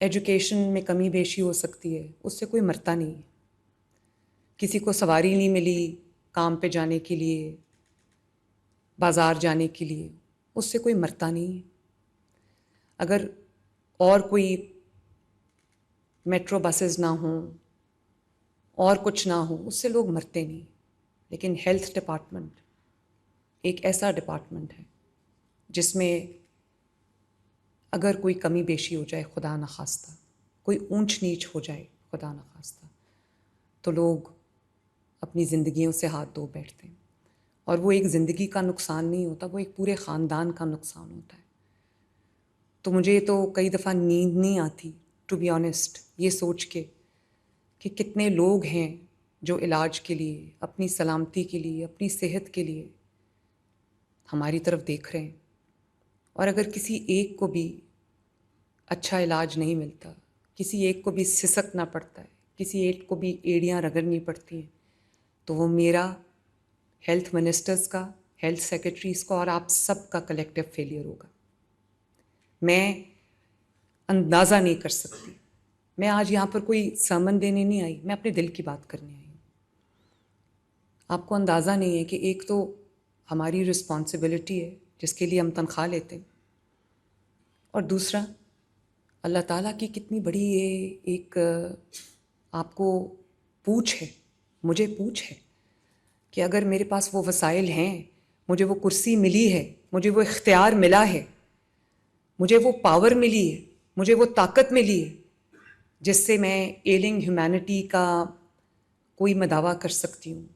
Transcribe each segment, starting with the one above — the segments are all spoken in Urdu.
ایجوکیشن میں کمی بیشی ہو سکتی ہے، اس سے کوئی مرتا نہیں ہے. کسی کو سواری نہیں ملی کام پہ جانے کے لیے، بازار جانے کے لیے، اس سے کوئی مرتا نہیں ہے. اگر اور کوئی میٹرو بسز نہ ہوں اور کچھ نہ ہو، اس سے لوگ مرتے نہیں. لیکن ہیلتھ ڈپارٹمنٹ ایک ایسا ڈپارٹمنٹ ہے جس میں اگر کوئی کمی بیشی ہو جائے، خدا نخواستہ کوئی اونچ نیچ ہو جائے، خدا نخواستہ، تو لوگ اپنی زندگیوں سے ہاتھ دھو بیٹھتے ہیں. اور وہ ایک زندگی کا نقصان نہیں ہوتا، وہ ایک پورے خاندان کا نقصان ہوتا ہے. تو مجھے تو کئی دفعہ نیند نہیں آتی ٹو بی آنیسٹ، یہ سوچ کے کہ کتنے لوگ ہیں جو علاج کے لیے، اپنی سلامتی کے لیے، اپنی صحت کے لیے ہماری طرف دیکھ رہے ہیں. اور اگر کسی ایک کو بھی اچھا علاج نہیں ملتا، کسی ایک کو بھی سسکنا پڑتا ہے، کسی ایک کو بھی ایڑیاں رگڑنی پڑتی ہیں، تو وہ میرا، ہیلتھ منسٹرز کا، ہیلتھ سیکرٹریز کا اور آپ سب کا کلیکٹیو فیلئر ہوگا. میں اندازہ نہیں کر سکتی. میں آج یہاں پر کوئی سرمن دینے نہیں آئی، میں اپنے دل کی بات کرنے آئی ہوں. آپ کو اندازہ نہیں ہے کہ ایک تو ہماری رسپانسبلٹی ہے جس کے لیے ہم تنخواہ لیتے ہیں، اور دوسرا اللہ تعالیٰ کی کتنی بڑی یہ ایک آپ کو پوچھ ہے، مجھے پوچھ ہے کہ اگر میرے پاس وہ وسائل ہیں، مجھے وہ کرسی ملی ہے، مجھے وہ اختیار ملا ہے، مجھے وہ پاور ملی ہے، مجھے وہ طاقت ملی ہے جس سے میں ایلنگ ہیومینٹی کا کوئی مداوع کر سکتی ہوں.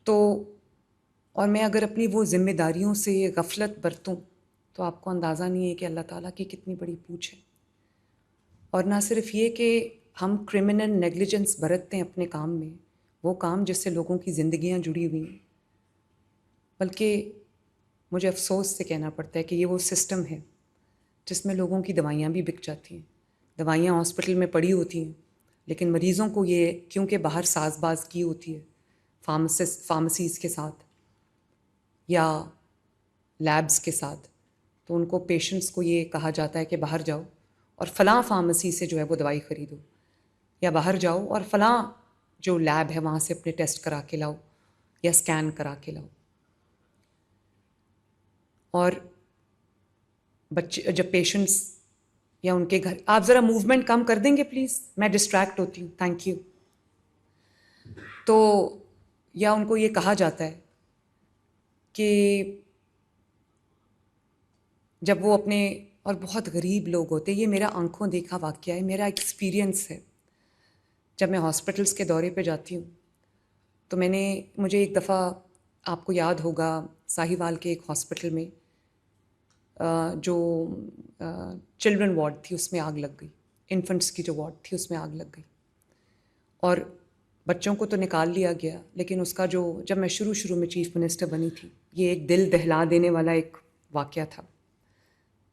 تو اور میں اگر اپنی وہ ذمہ داریوں سے غفلت برتوں تو آپ کو اندازہ نہیں ہے کہ اللہ تعالیٰ کی کتنی بڑی پوچھ ہے. اور نہ صرف یہ کہ ہم کرمنل نیگلیجنس برتتے ہیں اپنے کام میں، وہ کام جس سے لوگوں کی زندگیاں جڑی ہوئی ہیں، بلکہ مجھے افسوس سے کہنا پڑتا ہے کہ یہ وہ سسٹم ہے جس میں لوگوں کی دوائیاں بھی بک جاتی ہیں. دوائیاں ہاسپٹل میں پڑی ہوتی ہیں، لیکن مریضوں کو یہ کیونکہ باہر ساز باز کی ہوتی ہے فارمیسیز کے ساتھ یا لیبز کے ساتھ، تو ان کو پیشنٹس کو یہ کہا جاتا ہے کہ باہر جاؤ اور فلاں فارمیسی سے جو ہے وہ دوائی خریدو، یا باہر جاؤ اور فلاں جو لیب ہے وہاں سے اپنے ٹیسٹ کرا کے لاؤ یا اسکین کرا کے لاؤ. اور بچے جب پیشنٹس یا ان کے گھر، آپ ذرا موومنٹ کم کر دیں گے پلیز، میں ڈسٹریکٹ ہوتی ہوں، تھینک یو. تو یا ان کو یہ کہا جاتا ہے کہ جب وہ اپنے، اور بہت غریب لوگ ہوتے ہیں، یہ میرا آنکھوں دیکھا واقعہ ہے، میرا ایکسپیرینس ہے. جب میں ہاسپٹلس کے دورے پہ جاتی ہوں تو مجھے ایک دفعہ، آپ کو یاد ہوگا، ساہیوال کے ایک ہاسپٹل میں جو چلڈرن وارڈ تھی اس میں آگ لگ گئی، انفنٹس کی جو وارڈ تھی اس میں آگ لگ گئی، اور بچوں کو تو نکال لیا گیا، لیکن اس کا جب میں شروع میں چیف منسٹر بنی تھی، یہ ایک دل دہلا دینے والا ایک واقعہ تھا.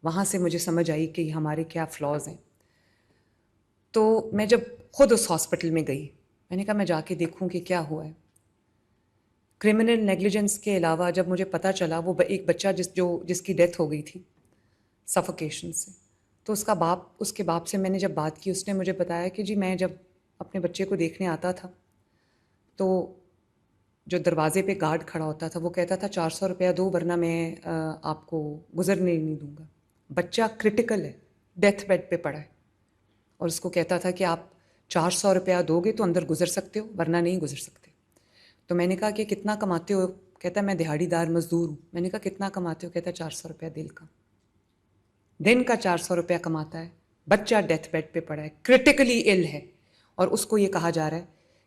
وہاں سے مجھے سمجھ آئی کہ ہمارے کیا فلاز ہیں. تو میں جب خود اس ہاسپٹل میں گئی، میں نے کہا میں جا کے دیکھوں کہ کیا ہوا ہے. کرمنل نیگلیجنس کے علاوہ جب مجھے پتہ چلا وہ ایک بچہ جس کی ڈیتھ ہو گئی تھی سفوکیشن سے، تو اس کے باپ سے میں نے جب بات کی، اس نے مجھے بتایا کہ جی میں جب اپنے بچے کو دیکھنے آتا تھا تو جو دروازے پہ گارڈ کھڑا ہوتا تھا وہ کہتا تھا 400 روپیہ دو ورنہ میں آپ کو گزرنے نہیں دوں گا. بچہ کرٹیکل ہے، ڈیتھ بیڈ پہ پڑا ہے، اور اس کو کہتا تھا کہ آپ 400 روپیہ دو گے تو اندر گزر سکتے ہو ورنہ نہیں گزر سکتے. تو میں نے کہا کہ کتنا کماتے ہو؟ کہتا میں دہاڑی دار مزدور ہوں. میں نے کہا کتنا کماتے ہو؟ کہتا 400 روپیہ دن کا 400 روپیہ کماتا ہے، بچہ ڈیتھ بیڈ پہ پڑا ہے، کرٹیکلی ال ہے، اور اس کو یہ کہا جا رہا ہے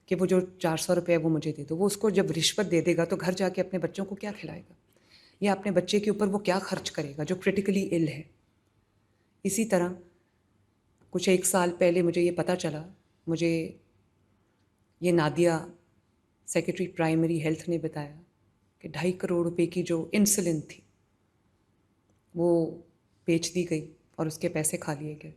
کہ وہ جو 400 روپیہ وہ مجھے دے دو. وہ اس کو جب رشوت دے دے گا تو گھر جا کے اپنے بچوں کو کیا کھلائے گا، یا اپنے بچے کے اوپر وہ کیا خرچ کرے گا جو کرٹیکلی ال ہے. اسی طرح کچھ 1 سال پہلے مجھے یہ پتہ چلا، مجھے یہ نادیہ سیکرٹری پرائمری ہیلتھ نے بتایا کہ 2.5 کروڑ روپے کی جو انسولن تھی وہ بیچ دی گئی اور اس کے پیسے کھا لیے گئے.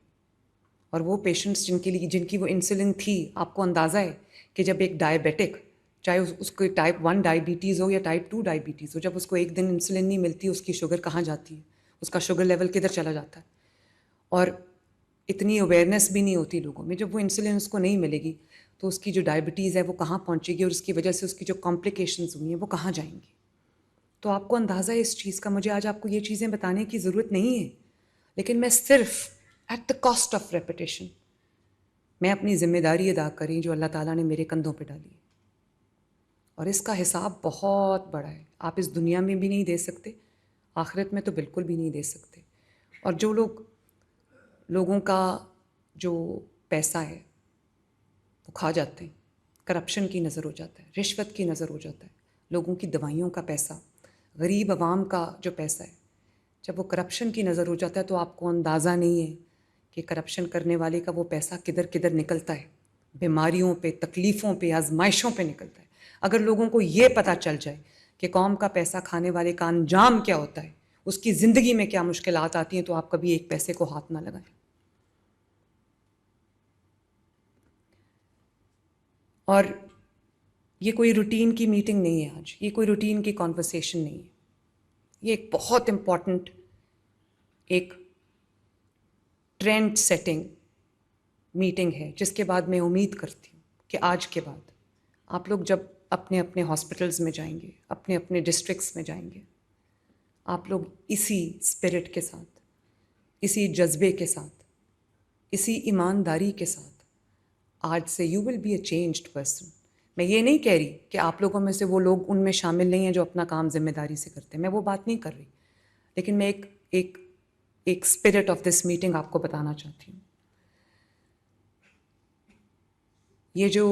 اور وہ پیشنٹس جن کی وہ انسولن تھی، آپ کو اندازہ ہے کہ جب ایک ڈائبیٹک، چاہے اس کو ٹائپ 1 ڈائبٹیز ہو یا ٹائپ 2 ڈائبٹیز ہو، جب اس کو ایک دن انسولن نہیں ملتی، اس کی شوگر کہاں جاتی ہے، اس کا شوگر لیول کدھر چلا جاتا ہے. اور اتنی اویئرنیس بھی نہیں ہوتی لوگوں میں. جب وہ انسولن اس کو نہیں ملے گی تو اس کی جو ڈائبٹیز ہے وہ کہاں پہنچے گی، اور اس کی وجہ سے اس کی جو کمپلیکیشنز ہوئی ہیں وہ کہاں جائیں گی. تو آپ کو اندازہ ہے اس چیز کا. مجھے آج آپ کو یہ چیزیں بتانے کی ضرورت نہیں ہے، لیکن میں صرف at the cost of repetition میں اپنی ذمہ داری ادا کری جو اللہ تعالیٰ نے میرے کندھوں پہ ڈالی ہے. اور اس کا حساب بہت بڑا ہے. آپ اس دنیا میں بھی نہیں دے سکتے، آخرت میں تو بالکل بھی نہیں دے سکتے. اور جو لوگوں کا جو پیسہ ہے وہ کھا جاتے ہیں، کرپشن کی نظر ہو جاتا ہے، رشوت کی نظر ہو جاتا ہے، لوگوں کی دوائیوں کا پیسہ، غریب عوام کا جو پیسہ ہے، جب وہ کرپشن کی نظر ہو جاتا ہے تو آپ کو اندازہ نہیں ہے کہ کرپشن کرنے والے کا وہ پیسہ کدھر کدھر نکلتا ہے. بیماریوں پہ، تکلیفوں پہ، آزمائشوں پہ نکلتا ہے. اگر لوگوں کو یہ پتہ چل جائے کہ قوم کا پیسہ کھانے والے کا انجام کیا ہوتا ہے، اس کی زندگی میں کیا مشکلات آتی ہیں، تو آپ کبھی ایک پیسے کو ہاتھ نہ لگائیں. اور یہ کوئی روٹین کی میٹنگ نہیں ہے آج، یہ کوئی روٹین کی کانورسیشن نہیں ہے. یہ ایک بہت امپورٹنٹ ایک ٹرینڈ سیٹنگ میٹنگ ہے، جس کے بعد میں امید کرتی ہوں کہ آج کے بعد آپ لوگ جب اپنے اپنے ہاسپٹلز میں جائیں گے، اپنے اپنے ڈسٹرکٹس میں جائیں گے، آپ لوگ اسی اسپرٹ کے ساتھ، اسی جذبے کے ساتھ، اسی ایمانداری کے ساتھ آج سے you will be a changed person. میں یہ نہیں کہہ رہی کہ آپ لوگوں میں سے وہ لوگ ان میں شامل نہیں ہیں جو اپنا کام ذمہ داری سے کرتے ہیں، میں وہ بات نہیں کر رہی، لیکن میں ایک اسپرٹ آف دس میٹنگ آپ کو بتانا چاہتی ہوں. یہ جو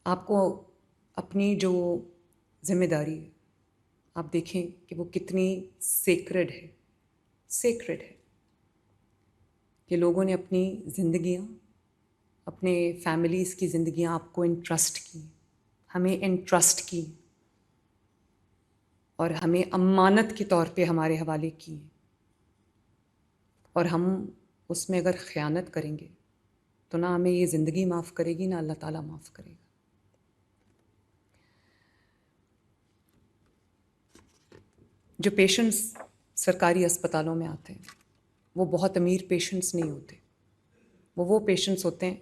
آپ کو اپنی جو ذمہ داری ہے، آپ دیکھیں کہ وہ کتنی سیکرڈ ہے کہ لوگوں نے اپنی زندگیاں، اپنے فیملیز کی زندگیاں آپ کو انٹرسٹ کی، ہمیں انٹرسٹ کی، اور ہمیں امانت کے طور پہ ہمارے حوالے کی. اور ہم اس میں اگر خیانت کریں گے تو نہ ہمیں یہ زندگی معاف کرے گی، نہ اللہ تعالیٰ معاف کرے گا. جو پیشنٹس سرکاری اسپتالوں میں آتے ہیں وہ بہت امیر پیشنٹس نہیں ہوتے. وہ پیشنٹس ہوتے ہیں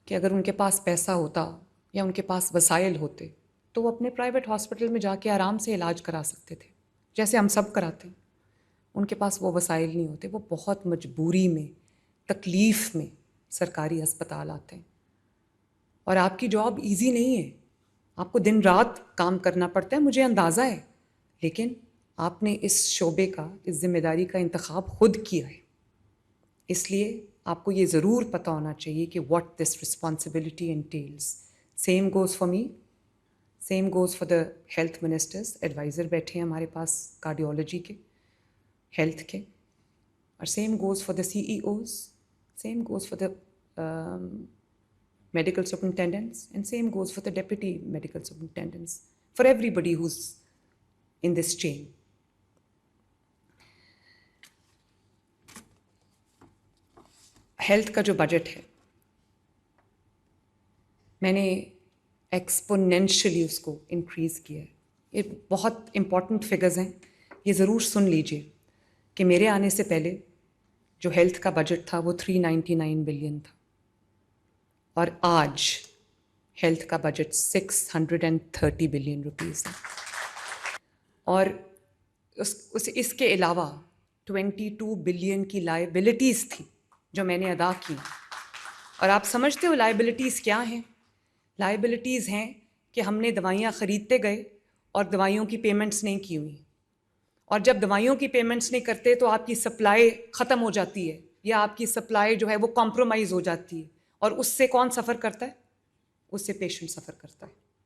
کہ اگر ان کے پاس پیسہ ہوتا یا ان کے پاس وسائل ہوتے تو وہ اپنے پرائیویٹ ہاسپٹل میں جا کے آرام سے علاج کرا سکتے تھے، جیسے ہم سب کراتے ہیں. ان کے پاس وہ وسائل نہیں ہوتے، وہ بہت مجبوری میں، تکلیف میں سرکاری ہسپتال آتے ہیں. اور آپ کی جاب ایزی نہیں ہے، آپ کو دن رات کام کرنا پڑتا ہے، مجھے اندازہ ہے، لیکن آپ نے اس شعبے کا، اس ذمہ داری کا انتخاب خود کیا ہے. اس لیے آپ کو یہ ضرور پتہ ہونا چاہیے کہ what this responsibility entails. Same goes for me, same goes for the health ministers. Adviser بیٹھے ہیں ہمارے پاس کارڈیولوجی کے، ہیلتھ کے، اور same goes for the CEOs, same goes for the medical superintendents, and same goes for the deputy medical superintendents, for everybody who's in this chain. Health کا جو بجٹ ہے میں نے ایکسپونینشلی اس کو انکریز کیا ہے. یہ بہت امپورٹنٹ فگرز ہیں، یہ ضرور سن لیجئے کہ میرے آنے سے پہلے جو ہیلتھ کا بجٹ تھا وہ 399 بلین تھا، اور آج ہیلتھ کا بجٹ 630 بلین روپیز ہے. اور اس کے علاوہ 22 بلین کی لائبلٹیز تھی جو میں نے ادا کی. اور آپ سمجھتے ہو لائبلٹیز کیا ہیں؟ لائبلٹیز ہیں کہ ہم نے دوائیاں خریدتے گئے اور دوائیوں کی پیمنٹس نہیں کی ہوئی، اور جب دوائیوں کی پیمنٹس نہیں کرتے تو آپ کی سپلائی ختم ہو جاتی ہے، یا آپ کی سپلائی جو ہے وہ کمپرومائز ہو جاتی ہے، اور اس سے کون سفر کرتا ہے؟ اس سے پیشنٹ سفر کرتا ہے.